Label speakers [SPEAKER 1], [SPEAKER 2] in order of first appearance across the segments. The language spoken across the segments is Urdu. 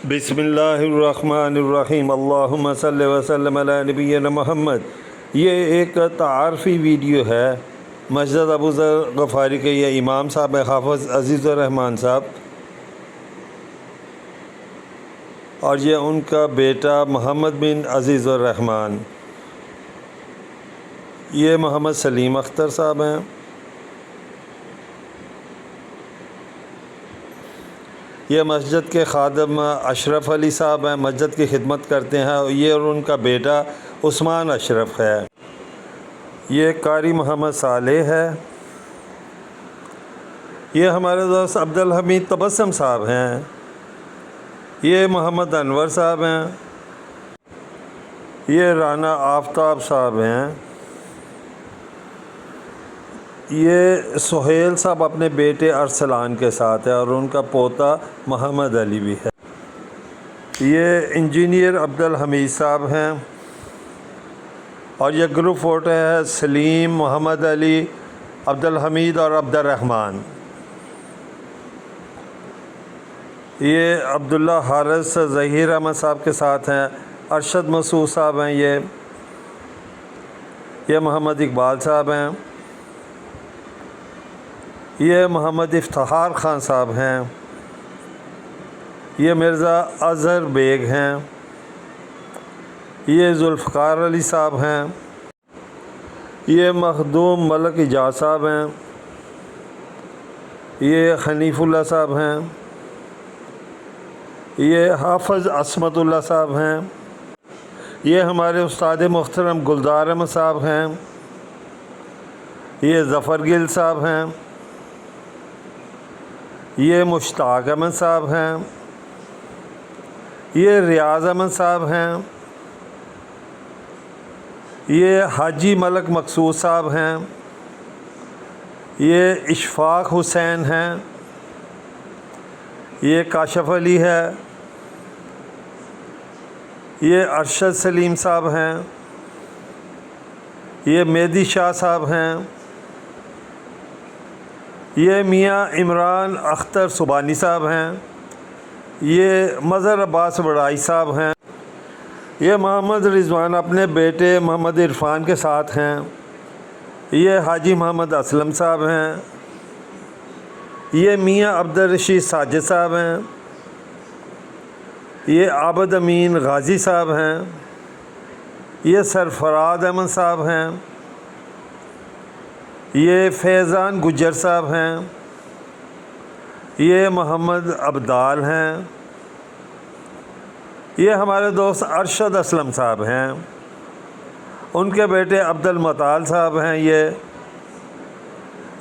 [SPEAKER 1] بسم اللہ الرحمن الرحیم، اللہم صلی وسلم علی نبینا محمد۔ یہ ایک تعارفی ویڈیو ہے مسجد ابو ذر غفاری کے یہ امام صاحب حافظ عزیز الرحمان صاحب، اور یہ ان کا بیٹا محمد بن عزیز الرحمان۔ یہ محمد سلیم اختر صاحب ہیں۔ یہ مسجد کے خادم اشرف علی صاحب ہیں، مسجد کی خدمت کرتے ہیں، اور یہ اور ان کا بیٹا عثمان اشرف ہے۔ یہ قاری محمد صالح ہے۔ یہ ہمارے دوست عبدالحمید تبسم صاحب ہیں۔ یہ محمد انور صاحب ہیں۔ یہ رانا آفتاب صاحب ہیں۔ یہ سہیل صاحب اپنے بیٹے ارسلان کے ساتھ ہے، اور ان کا پوتا محمد علی بھی ہے۔ یہ انجینئر عبدالحمید صاحب ہیں، اور یہ گروپ فوٹو ہے سلیم، محمد علی، عبدالحمید اور عبدالرحمان۔ یہ عبداللہ حارث ظہیر احمد صاحب کے ساتھ ہیں۔ ارشد مسعود صاحب ہیں۔ یہ محمد اقبال صاحب ہیں۔ یہ محمد افتخار خان صاحب ہیں۔ یہ مرزا اظہر بیگ ہیں۔ یہ ذوالفقار علی صاحب ہیں۔ یہ مخدوم ملک اجاز صاحب ہیں۔ یہ حنیف اللہ صاحب ہیں۔ یہ حافظ عصمت اللہ صاحب ہیں۔ یہ ہمارے استاد محترم گلدار احمد صاحب ہیں۔ یہ ظفر گل صاحب ہیں۔ یہ مشتاق احمد صاحب ہیں۔ یہ ریاض احمد صاحب ہیں۔ یہ حاجی ملک مقصود صاحب ہیں۔ یہ اشفاق حسین ہیں۔ یہ کاشف علی ہے۔ یہ ارشد سلیم صاحب ہیں۔ یہ مہدی شاہ صاحب ہیں۔ یہ میاں عمران اختر سبانی صاحب ہیں۔ یہ مظہر عباس بڑائی صاحب ہیں۔ یہ محمد رضوان اپنے بیٹے محمد عرفان کے ساتھ ہیں۔ یہ حاجی محمد اسلم صاحب ہیں۔ یہ میاں عبدالرشید ساجد صاحب ہیں۔ یہ عابد امین غازی صاحب ہیں۔ یہ سرفراز احمد صاحب ہیں۔ یہ فیضان گجر صاحب ہیں۔ یہ محمد عبدال ہیں۔ یہ ہمارے دوست ارشد اسلم صاحب ہیں۔ ان کے بیٹے عبد المطال صاحب ہیں۔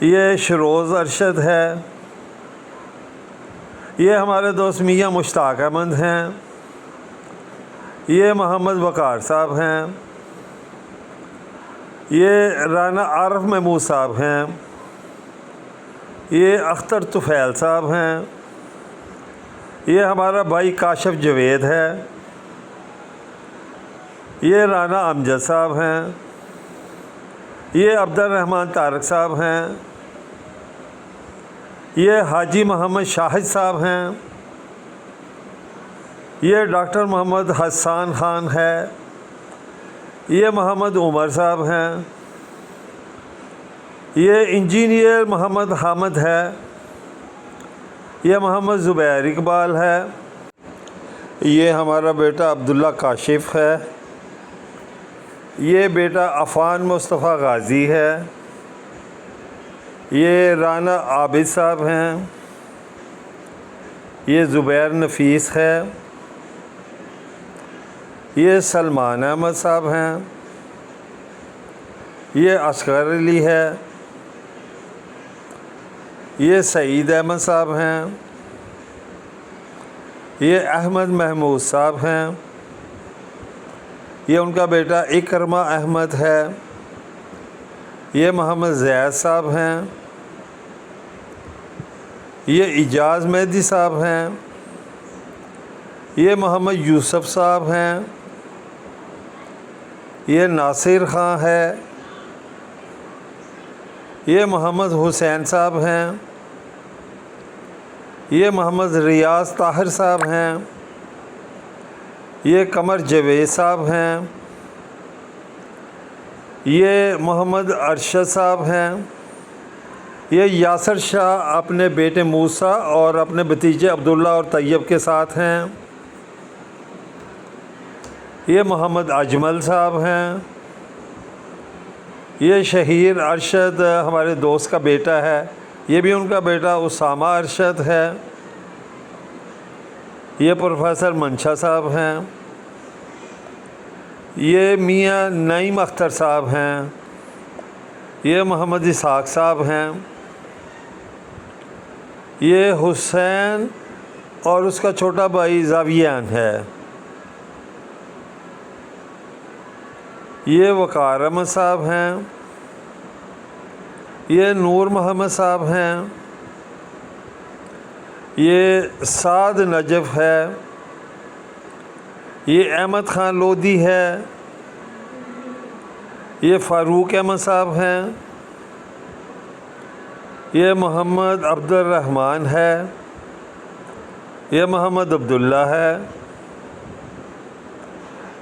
[SPEAKER 1] یہ شروز ارشد ہے۔ یہ ہمارے دوست میاں مشتاق احمد ہیں۔ یہ محمد وقار صاحب ہیں۔ یہ رانا عارف محمود صاحب ہیں۔ یہ اختر طفیل صاحب ہیں۔ یہ ہمارا بھائی کاشف جوید ہے۔ یہ رانا امجد صاحب ہیں۔ یہ عبدالرحمان طارق صاحب ہیں۔ یہ حاجی محمد شاہد صاحب ہیں۔ یہ ڈاکٹر محمد حسان خان ہے۔ یہ محمد عمر صاحب ہیں۔ یہ انجینئر محمد حامد ہے۔ یہ محمد زبیر اقبال ہے۔ یہ ہمارا بیٹا عبداللہ کاشف ہے۔ یہ بیٹا عفان مصطفیٰ غازی ہے۔ یہ رانا عابد صاحب ہیں۔ یہ زبیر نفیس ہے۔ یہ سلمان احمد صاحب ہیں۔ یہ اصغر علی ہے۔ یہ سعید احمد صاحب ہیں۔ یہ احمد محمود صاحب ہیں۔ یہ ان کا بیٹا اکرمہ احمد ہے۔ یہ محمد زید صاحب ہیں۔ یہ اجاز مہدی صاحب ہیں۔ یہ محمد یوسف صاحب ہیں۔ یہ ناصر خان ہے۔ یہ محمد حسین صاحب ہیں۔ یہ محمد ریاض طاہر صاحب ہیں۔ یہ قمر جاوید صاحب ہیں، یہ محمد ارشد صاحب ہیں، یہ یاسر شاہ اپنے بیٹے موسیٰ اور اپنے بھتیجے عبداللہ اور طیب کے ساتھ ہیں، یہ محمد اجمل صاحب ہیں، یہ شہیر ارشد ہمارے دوست کا بیٹا ہے، یہ بھی ان کا بیٹا اسامہ ارشد ہے، یہ پروفیسر منشا صاحب ہیں، یہ میاں نعیم اختر صاحب ہیں، یہ محمد اسحاق صاحب ہیں، یہ حسین اور اس کا چھوٹا بھائی زاویان ہے، یہ وقار احمد صاحب ہیں، یہ نور محمد صاحب ہیں، یہ سعد نجف ہے، یہ احمد خان لودھی ہے، یہ فاروق احمد صاحب ہیں، یہ محمد عبد الرحمن ہے، یہ محمد عبداللہ ہے،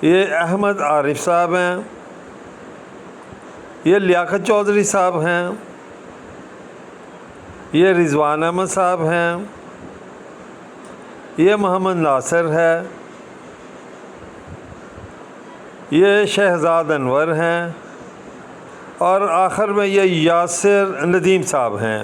[SPEAKER 1] یہ احمد عارف صاحب ہیں، یہ لیاقت چودھری صاحب ہیں، یہ رضوان احمد صاحب ہیں، یہ محمد ناصر ہے، یہ شہزاد انور ہیں، اور آخر میں یہ یاسر ندیم صاحب ہیں۔